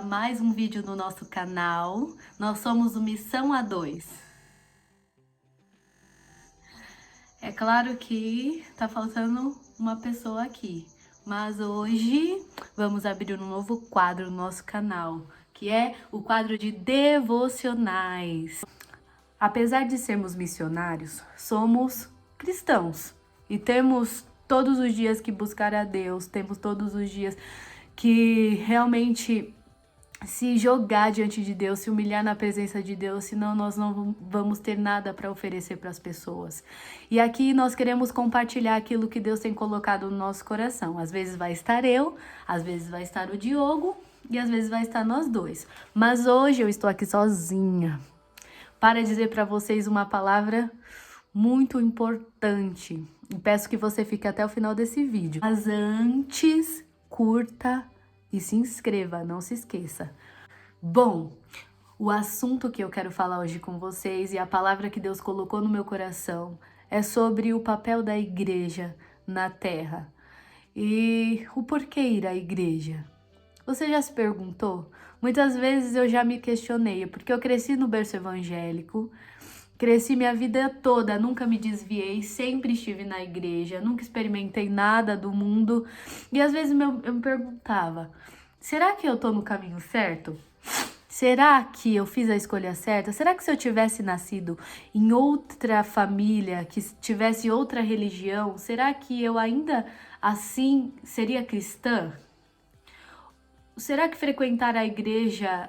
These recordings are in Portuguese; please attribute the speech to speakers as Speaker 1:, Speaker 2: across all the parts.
Speaker 1: mais um vídeo no nosso canal. Nós somos o Missão A2. É claro que tá faltando uma pessoa aqui, mas hoje vamos abrir um novo quadro no nosso canal, que é o quadro de devocionais. Apesar de sermos missionários, somos cristãos e temos todos os dias que buscar a Deus, temos todos os dias que realmente se jogar diante de Deus, se humilhar na presença de Deus, senão nós não vamos ter nada para oferecer para as pessoas. E aqui nós queremos compartilhar aquilo que Deus tem colocado no nosso coração. Às vezes vai estar eu, às vezes vai estar o Diogo e às vezes vai estar nós dois. Mas hoje eu estou aqui sozinha para dizer para vocês uma palavra muito importante. E peço que você fique até o final desse vídeo. Mas antes, curta e se inscreva, não se esqueça. Bom, o assunto que eu quero falar hoje com vocês e a palavra que Deus colocou no meu coração é sobre o papel da igreja na terra. E o porquê ir à igreja? Você já se perguntou? Muitas vezes eu já me questionei, porque eu cresci no berço evangélico, cresci minha vida toda, nunca me desviei, sempre estive na igreja, nunca experimentei nada do mundo. E às vezes eu me perguntava, será que eu tô no caminho certo? Será que eu fiz a escolha certa? Será que se eu tivesse nascido em outra família, que tivesse outra religião, será que eu ainda assim seria cristã? Será que frequentar a igreja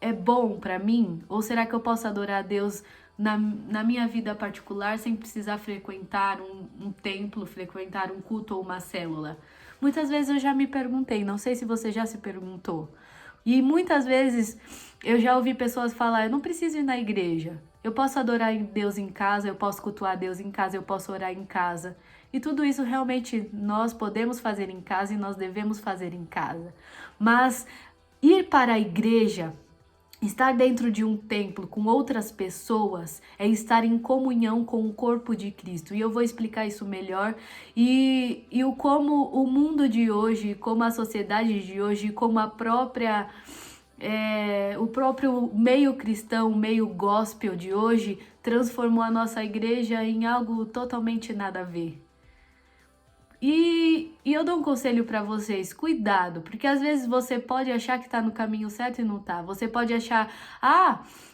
Speaker 1: é bom para mim? Ou será que eu posso adorar a Deus na minha vida particular sem precisar frequentar um templo, frequentar um culto ou uma célula? Muitas vezes eu já me perguntei, não sei se você já se perguntou. E muitas vezes eu já ouvi pessoas falar, eu não preciso ir na igreja. Eu posso adorar Deus em casa, eu posso cultuar Deus em casa, eu posso orar em casa. E tudo isso realmente nós podemos fazer em casa e nós devemos fazer em casa. Mas ir para a igreja, estar dentro de um templo com outras pessoas, é estar em comunhão com o corpo de Cristo. E eu vou explicar isso melhor. E como o mundo de hoje, como a sociedade de hoje, como o próprio meio cristão, o meio gospel de hoje, transformou a nossa igreja em algo totalmente nada a ver. E eu dou um conselho para vocês, cuidado, porque às vezes você pode achar que tá no caminho certo e não tá. Você pode achar,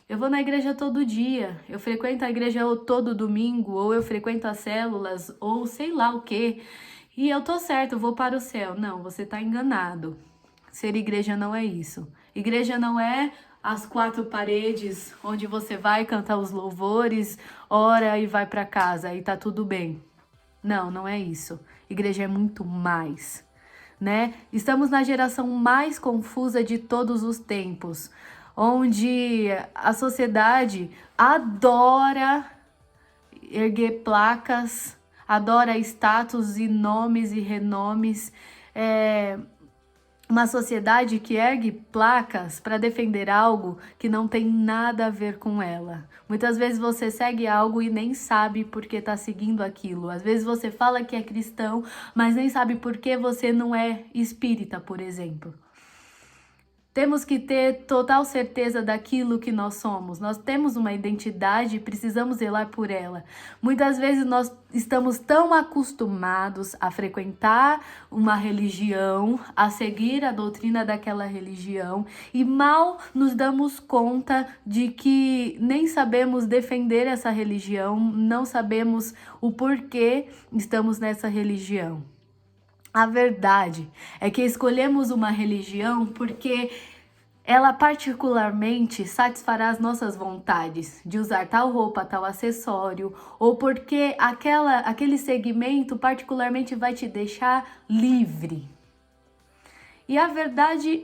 Speaker 1: eu vou na igreja todo dia, eu frequento a igreja todo domingo, ou eu frequento as células, ou sei lá o quê, e eu tô certo, eu vou para o céu. Não, você tá enganado. Ser igreja não é isso. Igreja não é as quatro paredes onde você vai cantar os louvores, ora e vai para casa e tá tudo bem. Não, não é isso. Igreja é muito mais, né? Estamos na geração mais confusa de todos os tempos, onde a sociedade adora erguer placas, adora status e nomes e renomes, uma sociedade que ergue placas para defender algo que não tem nada a ver com ela. Muitas vezes você segue algo e nem sabe por que está seguindo aquilo. Às vezes você fala que é cristão, mas nem sabe por que você não é espírita, por exemplo. Temos que ter total certeza daquilo que nós somos. Nós temos uma identidade e precisamos zelar por ela. Muitas vezes nós estamos tão acostumados a frequentar uma religião, a seguir a doutrina daquela religião e mal nos damos conta de que nem sabemos defender essa religião, não sabemos o porquê estamos nessa religião. A verdade é que escolhemos uma religião porque ela particularmente satisfará as nossas vontades de usar tal roupa, tal acessório, ou porque aquele segmento particularmente vai te deixar livre. E a verdade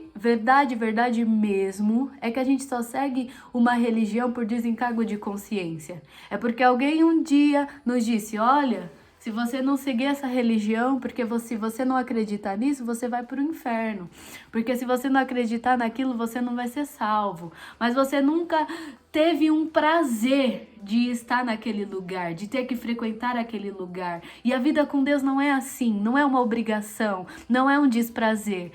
Speaker 1: mesmo, é que a gente só segue uma religião por desencargo de consciência. É porque alguém um dia nos disse, olha, se você não seguir essa religião, porque se você não acreditar nisso, você vai para o inferno. Porque se você não acreditar naquilo, você não vai ser salvo. Mas você nunca teve um prazer de estar naquele lugar, de ter que frequentar aquele lugar. E a vida com Deus não é assim, não é uma obrigação, não é um desprazer.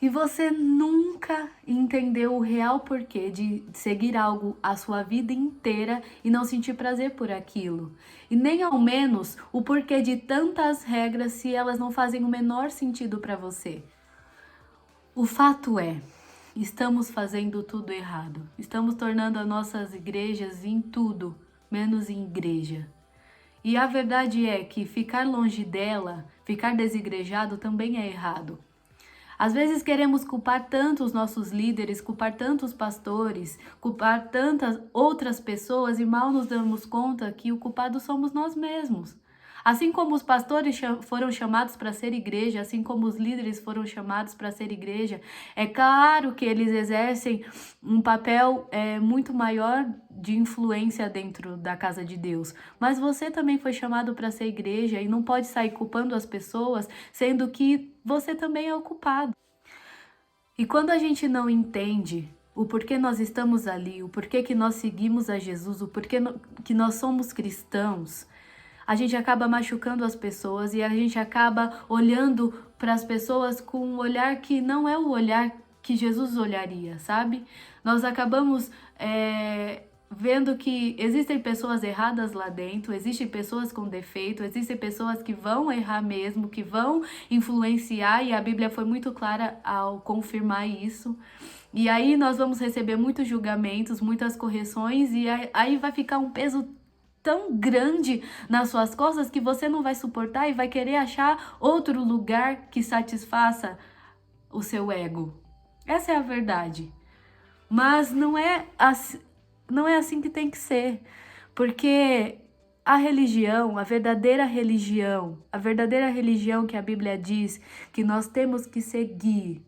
Speaker 1: e você nunca entendeu o real porquê de seguir algo a sua vida inteira e não sentir prazer por aquilo. E nem ao menos o porquê de tantas regras se elas não fazem o menor sentido para você. O fato é, estamos fazendo tudo errado. Estamos tornando as nossas igrejas em tudo, menos em igreja. E a verdade é que ficar longe dela, ficar desigrejado também é errado. Às vezes queremos culpar tanto os nossos líderes, culpar tantos pastores, culpar tantas outras pessoas e mal nos damos conta que o culpado somos nós mesmos. Assim como os pastores foram chamados para ser igreja, assim como os líderes foram chamados para ser igreja, é claro que eles exercem um papel muito maior de influência dentro da casa de Deus. Mas você também foi chamado para ser igreja e não pode sair culpando as pessoas, sendo que você também é o culpado. E quando a gente não entende o porquê nós estamos ali, o porquê que nós seguimos a Jesus, o porquê que nós somos cristãos, a gente acaba machucando as pessoas e a gente acaba olhando para as pessoas com um olhar que não é o olhar que Jesus olharia, sabe? Nós acabamos vendo que existem pessoas erradas lá dentro, existem pessoas com defeito, existem pessoas que vão errar mesmo, que vão influenciar, e a Bíblia foi muito clara ao confirmar isso. E aí nós vamos receber muitos julgamentos, muitas correções, e aí vai ficar um peso tão grande nas suas costas que você não vai suportar e vai querer achar outro lugar que satisfaça o seu ego. Essa é a verdade. Mas não é assim que tem que ser, porque a religião, a verdadeira religião que a Bíblia diz que nós temos que seguir,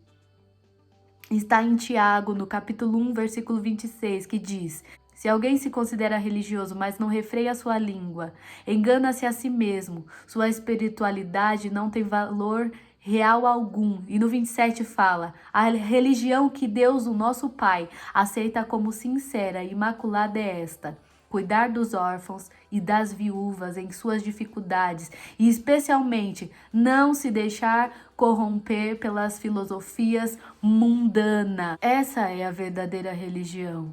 Speaker 1: está em Tiago, no capítulo 1, versículo 26, que diz: se alguém se considera religioso, mas não refreia sua língua, engana-se a si mesmo, sua espiritualidade não tem valor real algum. E no 27 fala: a religião que Deus, o nosso Pai, aceita como sincera e imaculada é esta: cuidar dos órfãos e das viúvas em suas dificuldades e especialmente não se deixar corromper pelas filosofias mundanas. Essa é a verdadeira religião.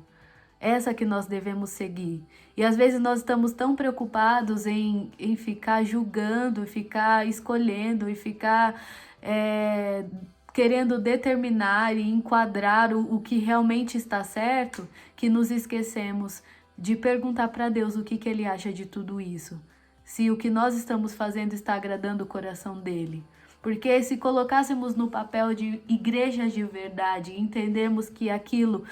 Speaker 1: Essa que nós devemos seguir. E às vezes nós estamos tão preocupados em ficar julgando, ficar escolhendo e ficar querendo determinar e enquadrar o que realmente está certo, que nos esquecemos de perguntar para Deus o que Ele acha de tudo isso. Se o que nós estamos fazendo está agradando o coração dele. Porque se colocássemos no papel de igrejas de verdade, entendermos que aquilo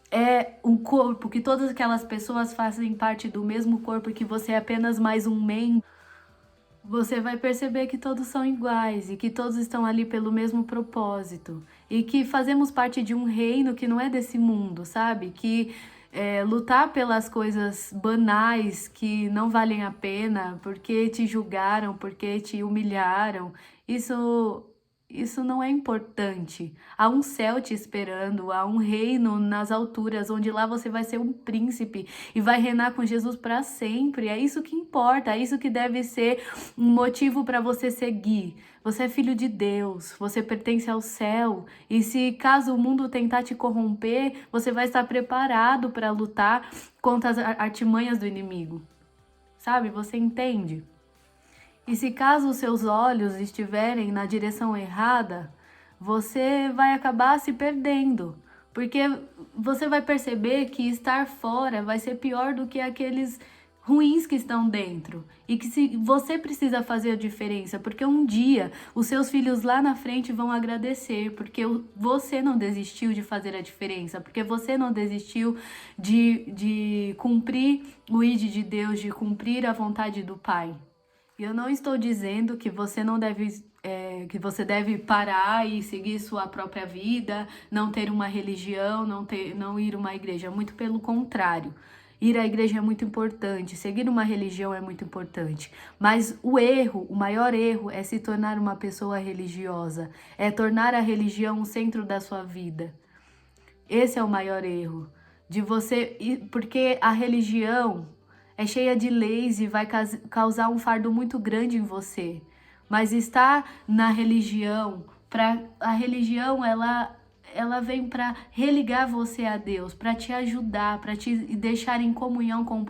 Speaker 1: é um corpo, que todas aquelas pessoas fazem parte do mesmo corpo e que você é apenas mais um membro, você vai perceber que todos são iguais e que todos estão ali pelo mesmo propósito e que fazemos parte de um reino que não é desse mundo, sabe? Que lutar pelas coisas banais que não valem a pena porque te julgaram, porque te humilharam, isso não é importante. Há um céu te esperando, há um reino nas alturas, onde lá você vai ser um príncipe e vai reinar com Jesus para sempre. É isso que importa, é isso que deve ser um motivo para você seguir. Você é filho de Deus, você pertence ao céu. E se caso o mundo tentar te corromper, você vai estar preparado para lutar contra as artimanhas do inimigo. Sabe? Você entende? E se caso os seus olhos estiverem na direção errada, você vai acabar se perdendo. Porque você vai perceber que estar fora vai ser pior do que aqueles ruins que estão dentro. E que se você precisa fazer a diferença, porque um dia os seus filhos lá na frente vão agradecer, porque você não desistiu de fazer a diferença, porque você não desistiu de cumprir o ID de Deus, de cumprir a vontade do Pai. E eu não estou dizendo que você não deve, que você deve parar e seguir sua própria vida, não ter uma religião, não ir a uma igreja. Muito pelo contrário. Ir à igreja é muito importante, seguir uma religião é muito importante. Mas o maior erro é se tornar uma pessoa religiosa, é tornar a religião o centro da sua vida. Esse é o maior erro. Porque a religião é cheia de leis e vai causar um fardo muito grande em você. Mas estar na religião A religião, ela vem para religar você a Deus, para te ajudar, para te deixar em comunhão com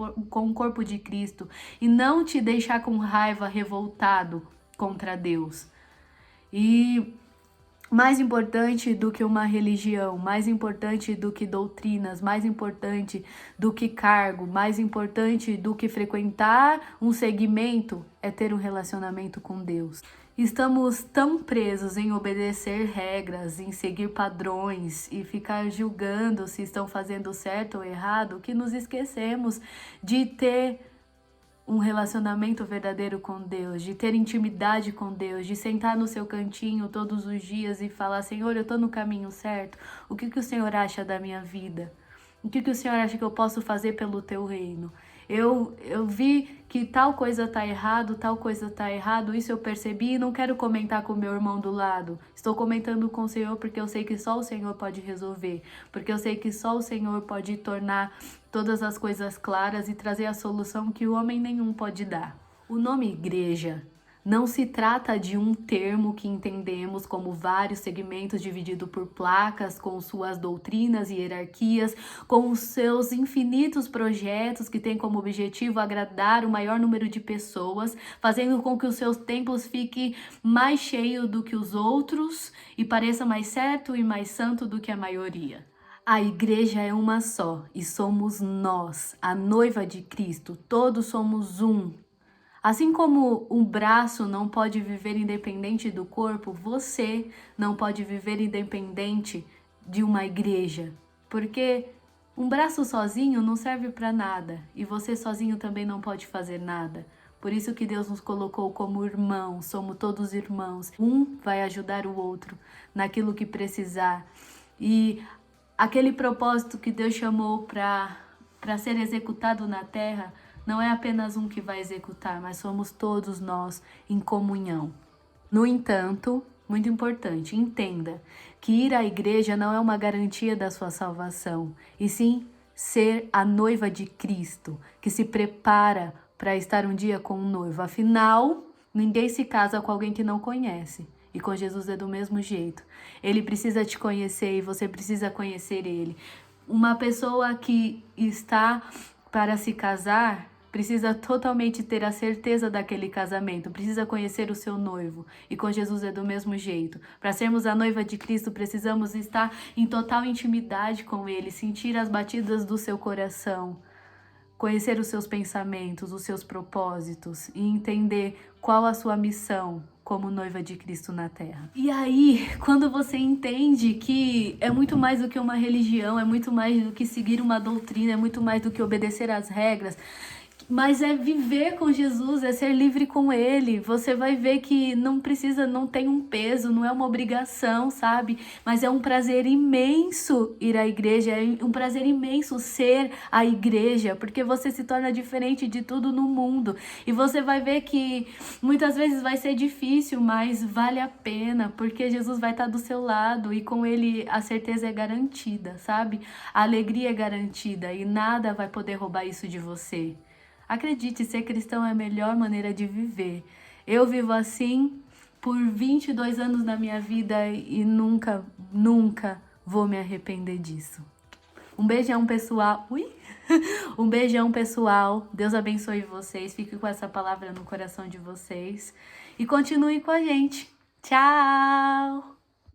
Speaker 1: o corpo de Cristo e não te deixar com raiva, revoltado contra Deus. E mais importante do que uma religião, mais importante do que doutrinas, mais importante do que cargo, mais importante do que frequentar um segmento é ter um relacionamento com Deus. Estamos tão presos em obedecer regras, em seguir padrões e ficar julgando se estão fazendo certo ou errado, que nos esquecemos de ter um relacionamento verdadeiro com Deus, de ter intimidade com Deus, de sentar no seu cantinho todos os dias e falar: Senhor, eu estou no caminho certo, o que o Senhor acha da minha vida? O que o Senhor acha que eu posso fazer pelo teu reino? Eu vi que tal coisa tá errado, isso eu percebi e não quero comentar com o meu irmão do lado. Estou comentando com o Senhor porque eu sei que só o Senhor pode resolver, porque eu sei que só o Senhor pode tornar todas as coisas claras e trazer a solução que o homem nenhum pode dar. O nome igreja não se trata de um termo que entendemos como vários segmentos divididos por placas, com suas doutrinas e hierarquias, com os seus infinitos projetos que têm como objetivo agradar o maior número de pessoas, fazendo com que os seus templos fiquem mais cheios do que os outros e pareça mais certo e mais santo do que a maioria. A igreja é uma só e somos nós, a noiva de Cristo, todos somos um. Assim como um braço não pode viver independente do corpo, você não pode viver independente de uma igreja. Porque um braço sozinho não serve para nada e você sozinho também não pode fazer nada. Por isso que Deus nos colocou como irmãos, somos todos irmãos. Um vai ajudar o outro naquilo que precisar. E aquele propósito que Deus chamou para ser executado na terra, não é apenas um que vai executar, mas somos todos nós em comunhão. No entanto, muito importante, entenda que ir à igreja não é uma garantia da sua salvação, e sim ser a noiva de Cristo, que se prepara para estar um dia com um noivo. Afinal, ninguém se casa com alguém que não conhece. E com Jesus é do mesmo jeito. Ele precisa te conhecer e você precisa conhecer ele. Uma pessoa que está para se casar precisa totalmente ter a certeza daquele casamento, precisa conhecer o seu noivo. E com Jesus é do mesmo jeito. Para sermos a noiva de Cristo, precisamos estar em total intimidade com ele, sentir as batidas do seu coração, conhecer os seus pensamentos, os seus propósitos e entender qual a sua missão como noiva de Cristo na Terra. E aí, quando você entende que é muito mais do que uma religião, é muito mais do que seguir uma doutrina, é muito mais do que obedecer às regras, mas é viver com Jesus, é ser livre com Ele. Você vai ver que não tem um peso, não é uma obrigação, sabe? Mas é um prazer imenso ir à igreja, é um prazer imenso ser a igreja, porque você se torna diferente de tudo no mundo. E você vai ver que muitas vezes vai ser difícil, mas vale a pena, porque Jesus vai estar do seu lado e com Ele a certeza é garantida, sabe? A alegria é garantida e nada vai poder roubar isso de você. Acredite, ser cristão é a melhor maneira de viver. Eu vivo assim por 22 anos na minha vida e nunca vou me arrepender disso. Um beijão, pessoal. Um beijão, pessoal. Deus abençoe vocês. Fique com essa palavra no coração de vocês. E continue com a gente. Tchau!